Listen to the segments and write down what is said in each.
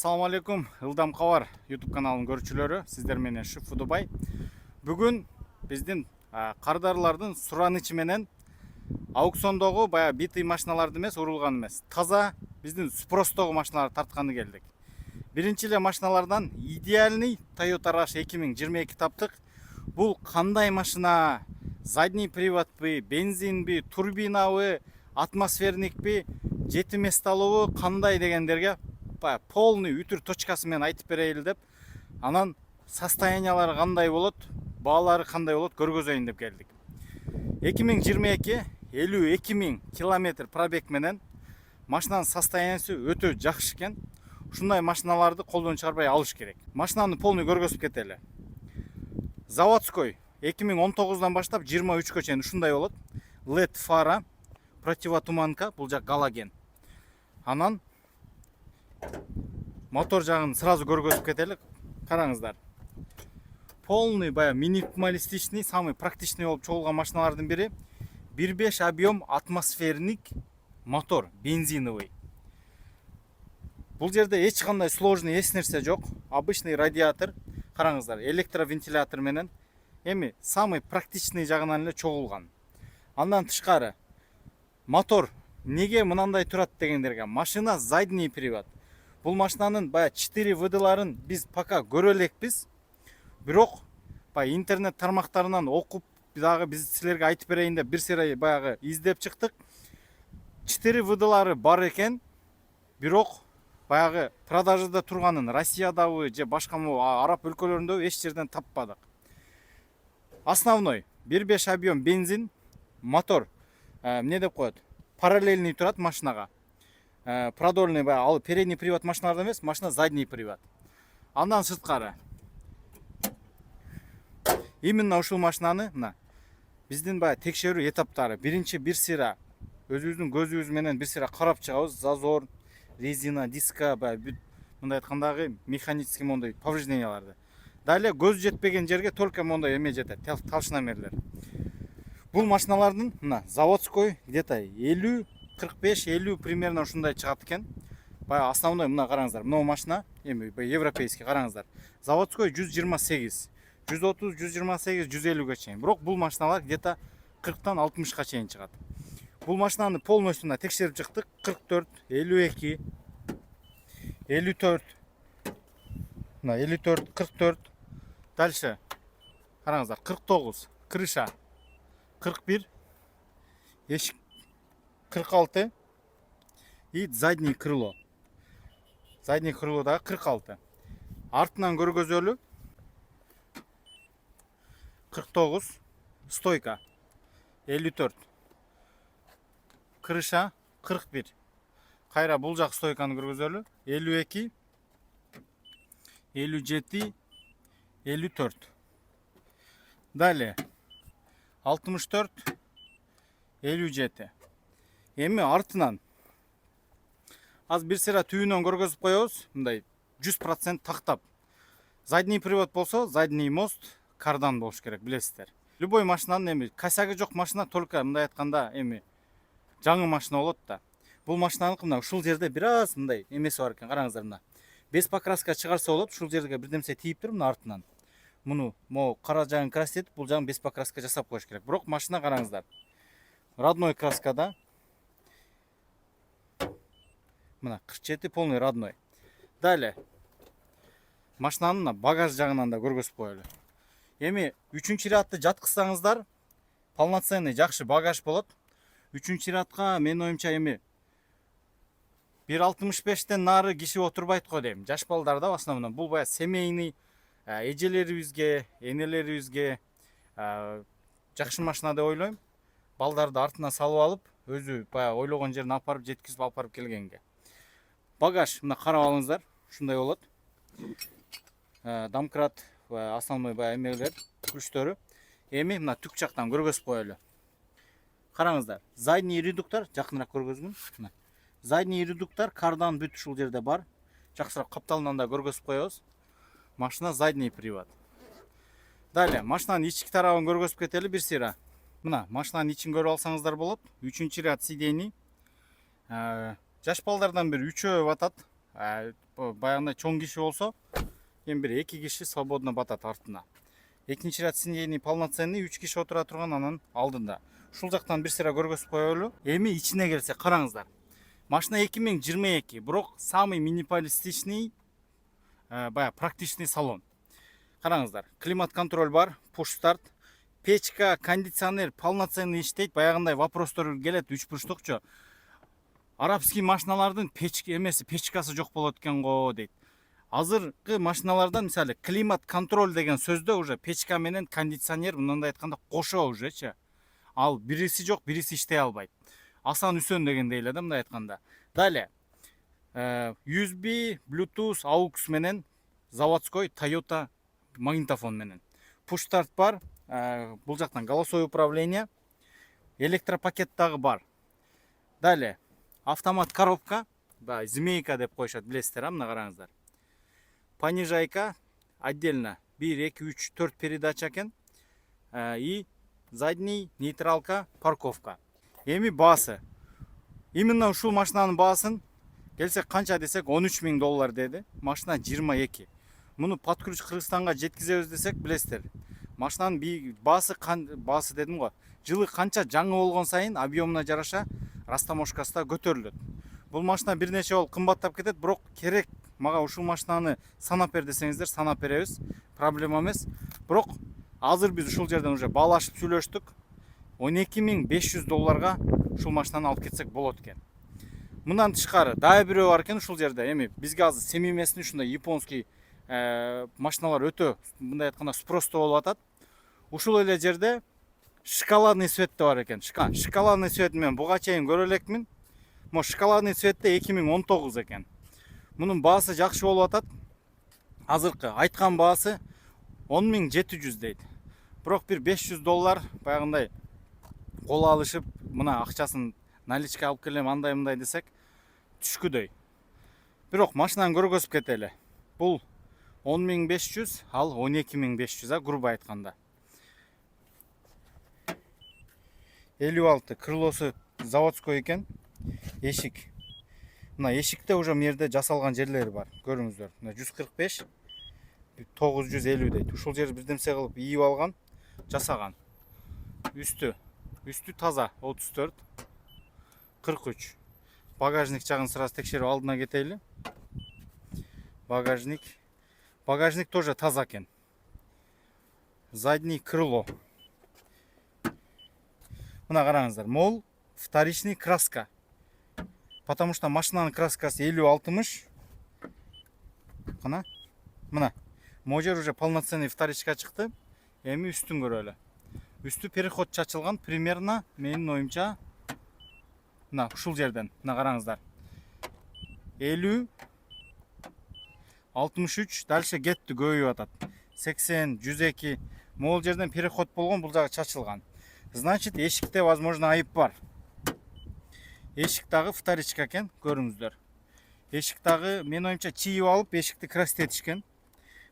Assalamu alaikum, Ildam Кабар YouTube каналының көрүүчүлөрү, сиздер менен Шифу Дубай. Бүгүн биздин кардарлардын суранычы менен аукциондогу баягы битый машиналарды эмес, урулган эмес, таза биздин спростогу машиналарды тартканы келдик. Биринчи эле машиналардан идеальный Toyota Rush 2022 таптык. Бул кандай машина? Задний приводпи, бензинби, турбинабы, атмосферникпи, жетиместалыбы кандай дегендерге полный үтүр точкасы менен айтып берейли деп, анан состояниялары кандай болот, баалары кандай болот көргөзөйүн деп келдик. 2022 52 000 километр пробег менен машинанын состояниясы өтө жакшы экен. Ушундай машиналарды колдон чыгарбай алыш керек. Машинаны полный көргөзүп кетели. Заводской 2019 баштап 23 чейин ушундай болот. LED фара, противотуманка, бул жак галоген. Анан мотор жагын сразу көргөзүп кетели. Караңыздар. Полный баягы минималистичный, самый практичный болуп чогулган машиналардын бири 1.5 объем атмосферник мотор, бензиновый. Бул жерде эч кандай сложный эч нерсе жок. Обычный радиатор. Караңыздар, электровентилятор менен эми самый практичный жагынан эле чогулган. Андан тышкары мотор неге мынандай турат дегендерге, машина задний привод. Бул машинанын баягы 4 выдыларын биз пока көрө элекпиз. Бирок баягы интернет тармактарынан окуп дагы биз силерге айтып берейин деп бир сыйра баягы издеп чыктык. 4 выдылары бар экен. Бирок баягы продажада турганын Россиядабы же башка араб өлкөлөрүндө эч жерден таппадык. Основной 1.5 объем бензин, мотор эмне деп коет? Параллельный турат машинага. Продольный баягы передний привод машиналарда эмес, машина задний привод. Андан сырткары именно ушул машинаны мына биздин баягы текшерүү этаптары. Биринчи бир сыйра өзүбүздүн көзүбүз менен бир сыйра карап чыгабыз. Зазор, резина, диска, мындай айткандагы механический мондай поврежденияларды. Далее көз жетпеген жерге только мондай эме жетет, талшынамерлер. Бул машиналардын мына заводской где-то 50-45-50 примерно ушундай чыгат экен. Баягы основной мына караңыздар, мына машина эми европейский караңыздар. Заводской 128, 130, 128, 150ге чейин. Бирок бул машиналар где-то 40-тан 60га чейин чыгат. Бул машинаны полностью текшерип чыктык. 44, 52, 54, 54, 44. Дальше караңыздар, 49, крыша 41, эшик 46 и задний крыло. Задний крыло да 46. Артынан көргөзөлү 49, стойка 54, крыша 41. Кайра бул жак стойканы көргөзөлү 52, 57, 54. Далее 64, 57. Эми артынан аз бир сыйра түйүнөн көргөзүп коебуз. Мындай 100% тактап. Задний привод болсо, задний мост кардан болуш керек, билесиздер. Любой машинанын эми косяги жок машина только мындай айтканда эми жаңы машина болот да. Бул машинаныкы мына ушул жерде бир аз мындай эмеси бар экен, караңыздар мына. Без покраска чыгарса болот, ушул жерге бир нерсе тийип туруп, мына артынан. Муну могу кара жагын краситип, бул жагын без покраска жасап коюш керек. Бирок машина караңыздар. Родной краскада. Мына 47 полный родной. Далее машинанын багаж жагынан да көргөзүп коелу. Эми 3-чү рядты жаткызсаңыздар, полноценный жакшы багаж болот. 3-чү рядка менин оюмча эми 1.65-тен нары киши отурбайт го дейм. Жаш балдарда в основном бул баягы семейный, эжелерибизге, энелерибизге жакшы машина деп ойлойм. Балдарды артына салып алып, өзү баягы ойлогон жерине апарып жеткизип алып келгенге. Багаж мына карап алыңыздар, ушундай болот. Домкрат, основной баягы эмелер, күчтөрү. Эми мына түк жактан көргөзүп коелу. Караңыздар, задний редуктор, жакыныраак көргөзгүн. Задний редуктор кардан бүт ушул жерде бар. Жакшыраак капталынан да көргөзүп коебуз. Машина задний привод. Далее машинанын ички тарабын көргөзүп кетели бир сыйра. Мына машинанын ичин көрүп алсаңыздар болот. 3-ряд сидений. Жаш балдардан бери 3-өө атат. баягындай чоң киши болсо эми бир 2 киши свободно батат артына. Экинчи ряд сидений полноценный 3 киши отура турган анын алдында. Ушул жактан бир сыйра көргөзүп коелу. Эми ичине келсек караңыздар. Машина 2022, бирок самый минималистичный, баягы практичный салон. Караңыздар, климат контроль бар, push start, печка, кондиционер полноценный иштейт. Баягындай вопростор келет, 3 бурчтукчу. Арабский машиналардын печкасы жок болот экен го дейт. Азыркы машиналардан мисалы климат контроль деген сөздө уже печка менен кондиционер мындай айтканда кошо ужечи. Ал бириси жок, бириси иштей албайт. Асан Үсөн дегенде эле да мындай айтканда. Далее USB, Bluetooth, AUX менен заводской Toyota магнитофон менен. Push start бар, бул жактан голосовое управление, электропакет дагы бар. Далее автомат коробка, змейка деп коюшат, билесиздер, мына караңыздар. Понижайка отдельно 1, 2, 3, 4 передача экен. И задний нейтралка, парковка. Эми баасы. Именно ушул машинанын баасын келсек канча десек $13.000 деди. Машина 22. Муну под ключ Кыргызстанга жеткизебиз десек, билесиздер. Машинанын баасы дедим го. Жылы канча жаңы болгон сайын объемуна жараша растаможкасы да көтөрүлөт. Бул машина бир нече жол кымбаттап кетет, бирок керек. Мага ушул машинаны санап бер десеңиздер, санап беребиз. Проблема эмес. Бирок азыр биз ушул жерден уже баалашып сүйлөштүк. $12.500 ушул машинаны алып кетсек болот экен. Мындан тышкары дагы бирөө бар экен ушул жерде. Эми бизге азыр семейместный ушундай японский машиналар өтө мындай айтканда спросто болуп атат. Ушул эле жерде шоколадный цвет бар экен. Шоколадный цвет мен буга чейин көрө элекмин. Мо шоколадный цветте 2019 экен. Мунун баасы жакшы болуп атат. Азыркы айткан баасы $10.700 дейт. Бирок бир $500 баягындай кол алышып, мына акчасын наличка алып келем андай мындай десек түшкүдөй. Бирок машинаны көргөзүп кетели. Бул 10.500, ал 12.500, грубо айтканда. 56 крылосу заводской экен. Эшик. Мына эшикте уже мерде жасалган жерлери бар. Көрүңүздөр. Мына 145, 950 дейт. Ушул жер бирдемсе кылып ийип алган, жасаган. Үстү таза 34, 43. Багажник жагын сразу текшерип алдына кетели. Багажник тоже таза экен. Задний крыло. Мына караңыздар, мол вторичный краска. Потому что машинанын краскасы 50-60. Мына. Можер уже полноценный вторичка чыкты. Эми үстүн көрөлү. Үстү переход чачылган примерно менин оюмча мына ушул жерден. Мына караңыздар. 50, 63, дальше кетти, көбөйүп атат. 80, 102. Могул жерден переход болгон, бул жагы чачылган. Значит, эшикте возможно айып бар. Эшик дагы вторичка экен, көрүңүздөр. Эшик дагы мен оюмча чийип алып, эшикти краситетишкен.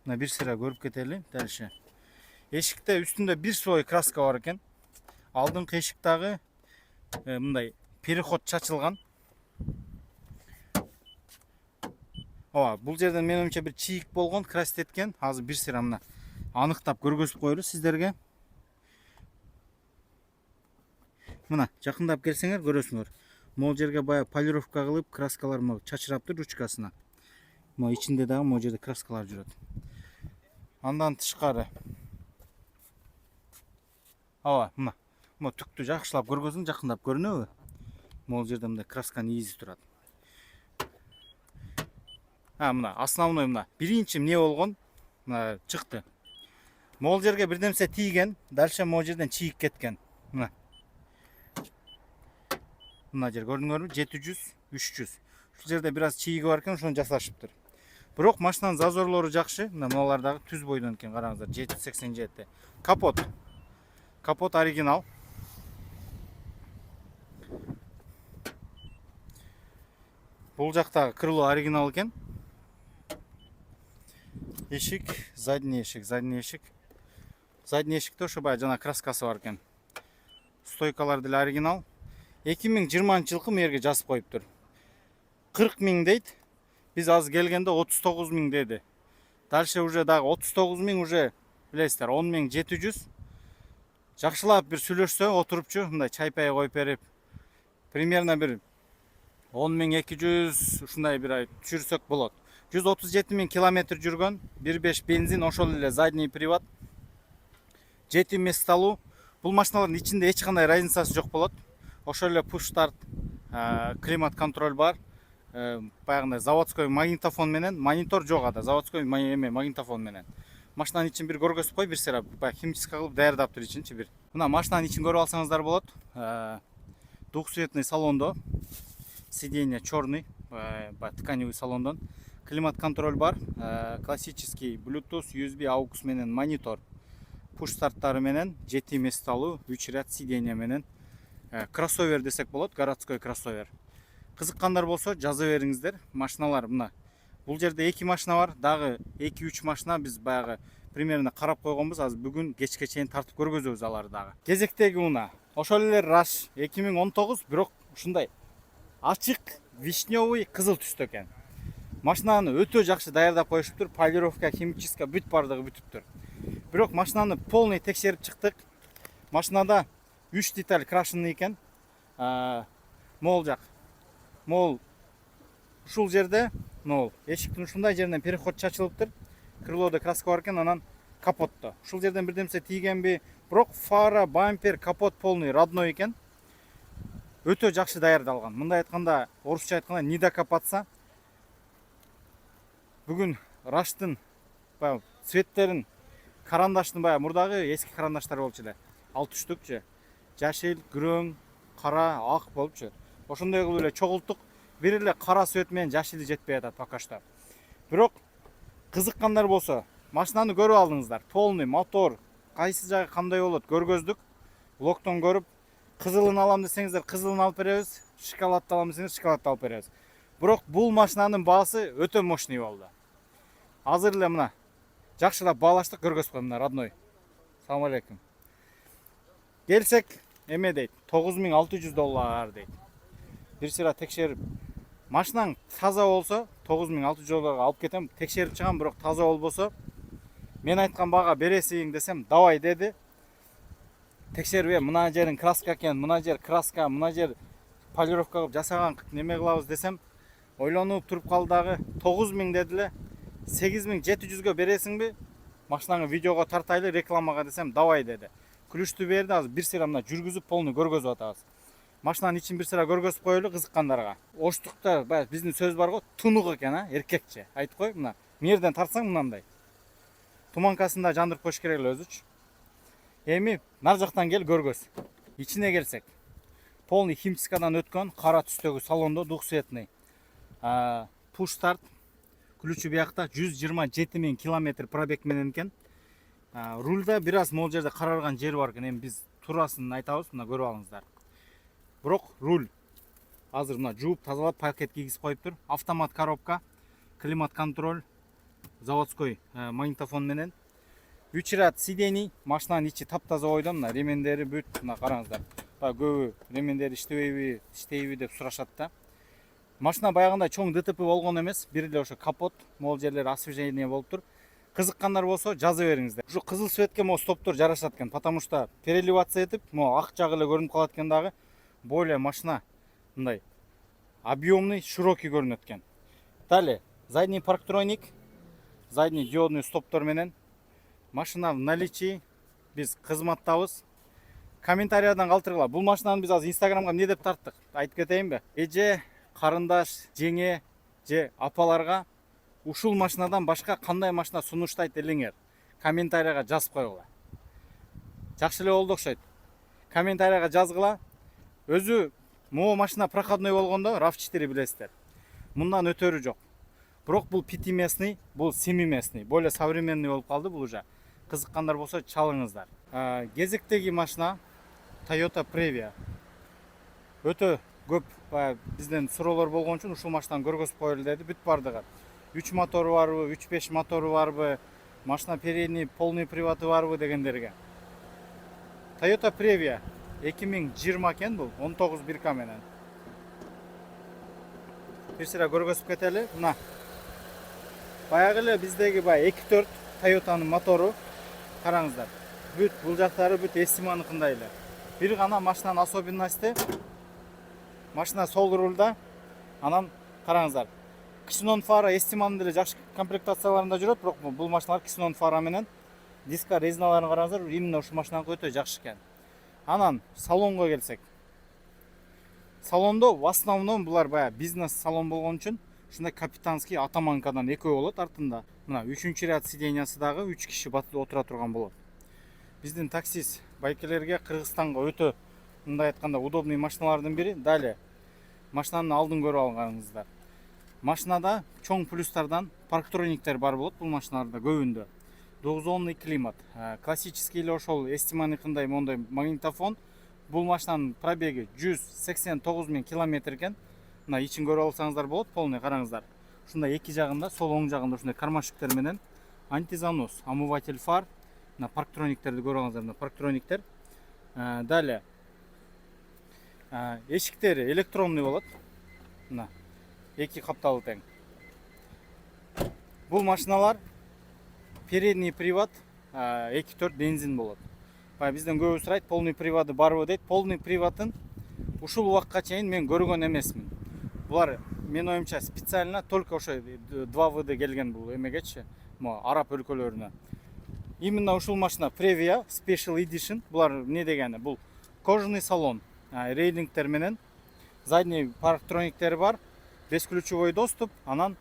Мына бир сыра көрүп кетели. Дальше. Эшикте үстүндө бир слой краска бар экен. Алдыңкы эшик дагы мындай переход чачылган. Бул жерден мен оюмча бир чийик болгон, краситеткен. Азыр бир сыра мына аныктап көргөзүп коелу сиздерге. Мына жакындап келсеңер көрөсүңөр. Могул жерге бая полировка кылып, краскалар чачыраптыр ручкасына. Mo içinde daha mojede kraskalar жүрөт. Андан тышкары. Мына. Мо түктү жакшылап көргөзүң, жакындап көрүнөбү? Могул жерде мындай красканын изи турат. Мына основной мына. Биринчи эмне болгон? Мына чыкты. Могул жерге бирдемсе тийген, дальше могул жерден чийик кеткен. Мына. Мына жер көрдүңөрбү? 700, 300. Ушул жерде бир аз чийиги бар экен, ошону жасашыптыр. Бирок машинанын зазорлору жакшы. Мына мыналар дагы түз бойдон экен, караңыздар. 787. Капот. Капот оригинал. Бул жактагы крыло оригинал экен. Эшик, задний эшик, задний эшик. Задний эшикте ошо бая жана краскасы бар экен. Стойкалар деле оригинал. 2020 жылкы мерге жазып коюптур. 40 000 дейт. Биз азыр келгенде 39 миң деди. Дальше уже дагы 39 миң уже билесиздер 10 миң 700. Жакшылап бир сүйлөшсө отурупчу, мындай чай пай коюп берип, примерно бир 10 миң 200 ушундай бир түшүрсөк болот. 137 миң километр жүргөн, 1.5 бензин, ошол эле задний привод. 7 мест алуу. Бул машиналардын ичинде эч кандай разницасы жок болот. Ошол эле push start, климат контроль бар. Баягындай заводской магнитофон менен, монитор жок ада, заводской магнитофон менен. Машинанын ичин бир көргөзүп кой, бир сыйра баягы химчистка кылып даярдаптыр ичинчи бир. Мына машинанын ичин көрүп алсаңыздар болот. Двухцветный салондо. Сиденье черный, тканевый салондон. Климат контроль бар, классический Bluetooth, USB, AUX менен монитор. Push старттары менен, 7 мест алуу, 3 ряд сиденье менен. Кроссовер десек болот, городской кроссовер. Кызыккандар болсо жаза бериңиздер. Машиналар мына. Бул жерде 2 машина бар, дагы 2-3 машина биз баягы примерно карап койгонбуз. Азыр бүгүн кечке чейин тартып көргөзөбүз аларды дагы. Кезектеги мына. Ошол эле Rush 2019, бирок ушундай ачык вишневый кызыл түстө экен. Машинаны өтө жакшы даярдап коюшуптур, полировка, химчистка бүт бардыгы бүтүптүр. Бирок машинаны полный текшерип чыктык. Машинада 3 деталь крашенный экен. Мол жак. Мол ушул жерде, мол эшиктин ушундай жеринен переход чачылыптыр. Крылоодо краска бар экен, анан капотто. Ушул жерден бирдемсе тийгенби, бирок фара, бампер, капот полный родной экен. Өтө жакшы даярдалган. Мындай айтканда, орусча айтканда недокопаться. Бүгүн Rush'тын баягы цветтерин, карандаштын баягы мурдагы эски карандаштар болчу эле. 6 түштүк же. Жашыл, күрөң, кара, ак болчу. Ошондой кылып эле чогулттук. Бир эле кара цвет менен жашылы жетпей атат пока что. Бирок кызыккандар болсо, машинаны көрүп алдыңыздар. Полный мотор, кайсы жагы кандай болот көргөздүк. Блоктон көрүп, кызылын алам десеңиздер, кызылын алып беребиз. Шоколадты алам десеңиз, шоколадты алып беребиз. Бирок бул машинанын баасы өтө мощный болду. Азыр эле мына жакшылап баалаштык, көргөзүп коем, мына родной. Салам алейкум. Келсек, эме дейт, $9600 дейт. Бир сыйра текшерип, машинаң таза болсо $9600 алып кетем. Текшерип чыгам, бирок таза болбосо мен айткан баага бересиң десем, давай деди. Текшерип, мына жерин краска экен, мына жер краска, мына жер полировка кылып жасаган, неме кылабыз десем, ойлонуп туруп калды дагы. 9000 дедиле. 8700гө бересиңби? Машинаңы видеого тартайлы, рекламага десем, давай деди. Күлүштү берди, азыр бир сыйра мына жүргүзүп полный көргөзүп атабыз. Машинанын ичин бир сыра көргөзүп коелу кызыккандарга. Оштукта баягы биздин сөз барго, тунук экен, эркекче. Айтып кой, мына мерден тартсаң мынандай. Туманкасында жандырып коюш керек эле өзүчү. Эми нар жактан кел көргөз. Ичине келсек, полный химчисткадан өткөн, кара түстөгү салондо, двухцветный. Push start, ключу биякта, 127 миң километр пробег менен экен. Рульда бир аз могул жерде карарган жери бар экен. Эми биз турасын айтабыз, мына көрүп алыңыздар. Бирок руль азыр мына жууп, тазалап, пакет кийгизип коюптур. Автомат коробка, климат контроль, заводской магнитофон менен. 3 ряд сидений, машинанын ичи таптаза койдум, мына ремендери бүт, мына караңыздар. Көбү ремендери иштейби деп сурашат да. Машина баягындай чоң ДТП болгон эмес, бир эле ошо капот, могул жерлери освежение болуптур. Кызыккандар болсо жаза бериңиздер. Ушу кызыл цветке могу стоптор жарашат экен, потому что переливаться этип, могу ак жагы эле көрүнүп калат экен дагы. Более машина мындай объемный, широкий көрүнөт экен. Далее, задний парктроник, задний диодный стоптор менен. Машина в наличии, биз кызматтабыз. Комментариядан калтыргыла. Бул машинаны биз азыр Инстаграмга эмне деп тарттык? Айтып кетейинби? Эже, карындаш, жеңе же апаларга ушул машинадан башка кандай машина сунуштайт элеңер? Комментарияга жазып койгула. Жакшы эле болду окшойт. Комментарияга жазгыла. Өзү могу машина проходной болгондо RAV4 билесиздер. Мындан өтөрү жок. Бирок бул 5-местный, бул 7-местный, более современный болуп калды бул уже. Кызыккандар болсо чалыңыздар. Кезектеги машина Toyota Previa. Өтө көп бизден суроолор болгон үчүн ушул машинаны көргөзүп коелу деди. Бүт бардыгы. 3 мотору барбы, 3.5 мотору барбы, машина передний, полный приводы барбы дегендерге. Toyota Previa 2020 экен бул, 19 1К менен. Бир сыра көргөзүп кетели. Мына Баягы эле биздеги баягы 2.4 Toyota'nын мотору. Караңыздар. Бүт бул жактары бүт Естиманыкындай эле. Бир гана машинанын особенности. Машина сол рулда. Анан караңыздар. Ксенон фара Естиманын деле жакшы комплектацияларында жүрөт, бирок бул машиналар ксенон фара менен диска резиналарын караңыздар, именно ушул машинаныкы өтө жакшы экен. Анан салонго келсек. Салондо в основном булар баягы бизнес салон болгон үчүн ушундай капитанский атаманкадан экөө болот артында. Мына 3-чү ряд сиденьясы дагы 3 киши отура турган болот. Биздин таксист байкелерге Кыргызстанга өтө мындай айтканда удобный машиналардын бири. Далее машинанын алдын көрүп алганыңыздар. Машинада чоң плюстардан парктрониктер бар болот бул машиналарда көбүндө. 9-зонный климат, классический эле ошол Естиманыкындай мондай магнитофон. Бул машинанын пробеги 189 000 километр экен. Мына ичин көрүп алсаңыздар болот, полный караңыздар. Ушундай эки жагында, сол оң жагында ушундай кармашыктар менен антизанос, омыватель фар, мына парктрониктерди көрүп алыңыздар, мына парктрониктер. Далее эшиктери электронный болот. Мына эки капталы тең. Бул машиналар передний привод 2.4 бензин болот. Бизден көбү сурайт, полный приводы барбы дейт. Полный приводын ушул убакка чейин мен көргөн эмесмин. Булар мен оюмча специально только ошо 2WD келген бул эмегечи, араб өлкөлөрүнө. Именно ушул машина Previa Special Edition. Булар эмне дегени? Бул кожаный салон, рейлингтер менен задний парктрониктери бар, бесключевой доступ, анан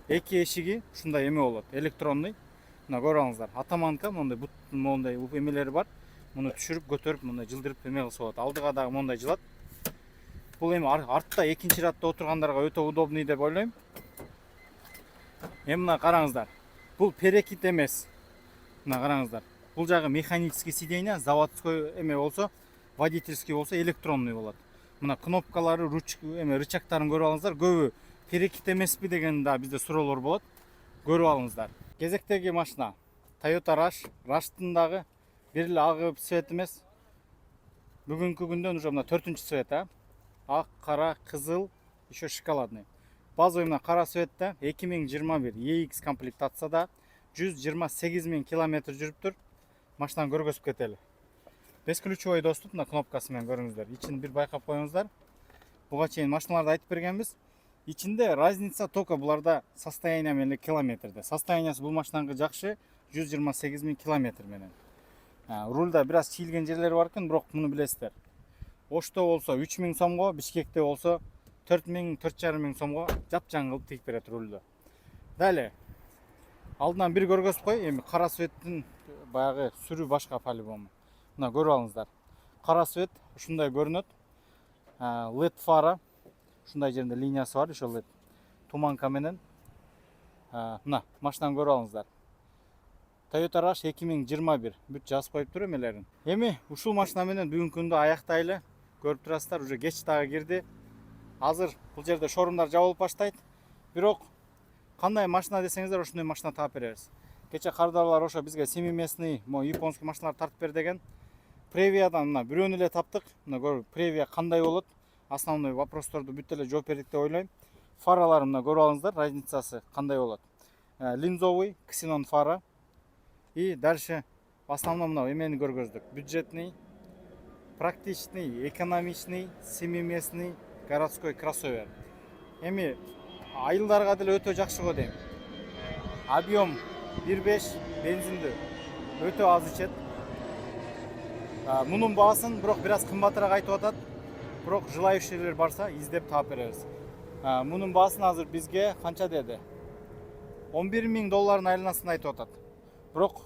эки эшиги ушундай эме болот, электронный. Мына көрүп алыңыздар, атаманка мондай эмелери бар. Муну түшүрүп, көтөрүп, мындай жылдырып эме кылса болот. Алдыга дагы мондай жылат. Бул эми артта экинчи радда отургандарга өтө удобный деп ойлойм. Эми мына караңыздар. Бул перекит эмес. Мына караңыздар. Бул жагы механический сиденье, заводской эме болсо, водительский болсо электронный болот. Мына кнопкалары, рычагтарын көрүп алыңыздар. Көбү перекит эмеспи деген да бизде суроолор болот. Көрүп алыңыздар. Кезектеги машина Toyota Rush. Rush'тын дагы бир эле ак цвет эмес. Бүгүнкү күндөн уже мына 4-чү цвет, ак, кара, кызыл, еще шоколадный. Базовый мына кара цветте 2021 EX комплектацияда 128 000 километр жүрүптүр. Машинаны көргөзүп кетели. Бесключевой доступ, мына кнопкасы менен көрүңүздөр. Ичин бир байкап коюңуздар. Буга чейин машиналарды айтып бергенбиз. Ичинде разница только буларда состояние менен километрде. Состояниясы бул машинаныкы жакшы, 128 000 километр менен. Рульда бир аз чийилген жерлери бар экен, бирок муну билесиздер. Ошто болсо 3000 сомго, Бишкекте болсо 4000, 4,5 сомго жапжаң кылып тигип берет рульду. Далее алдынан бир көргөзүп кой, эми кара цветтин баягы сүрү башка по-любому. Мына көрүп алыңыздар. Кара цвет ушундай көрүнөт. LED фара, ушундай жеринде линиясы бар, ошол LED туманка менен. Мына машинаны көрүп алыңыздар. Toyota Rush 2021 бүт жазып коюп тур эмелерин. Эми ушул машина менен бүгүнкү күндү аяктайлы. Көрүп турасыздар, уже кеч дагы кирди. Азыр бул жерде шорумдар жабылып баштайт. Бирок кандай машина десеңиздер, ошондой машина таап беребиз. Кече кардарлар ошо бизге семиместный, японский машиналар тартып бер деген. Previa'дан мына бирөөнү эле таптык. Мына көрүп, Previa кандай болот? Основной вопросторду бүт эле жооп бердик деп ойлойм. Фаралары мына көрүп алыңыздар, разницасы кандай болот. Линзовый, ксенон фара. И дальше в основном мына эмени көргөздүк. Бюджетный, практичный, экономичный, семиместный, городской кроссовер. Эми айылдарга деле өтө жакшы го дейм. Объем 1.5 бензиндүү өтө аз ичет. Мунун баасын бирок бир аз кымбатыраак айтып атат. Бирок желающийлер барса издеп таап беребиз. Мунун баасын азыр бизге канча деди? 11 000 доллардын айланасында айтып атат. Бирок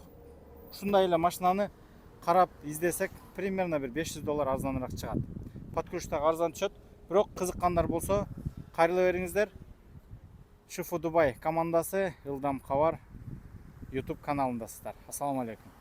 ушундай эле машинаны карап издесек, примерно бир 500 доллар арзаныраак чыгат. Подкрутчтаг арзан түшөт. Бирок кызыккандар болсо, кайрыла бериңиздер. Шифу Дубай командасы Ылдам Кабар YouTube каналындасыздар. Ассаламу алейкум.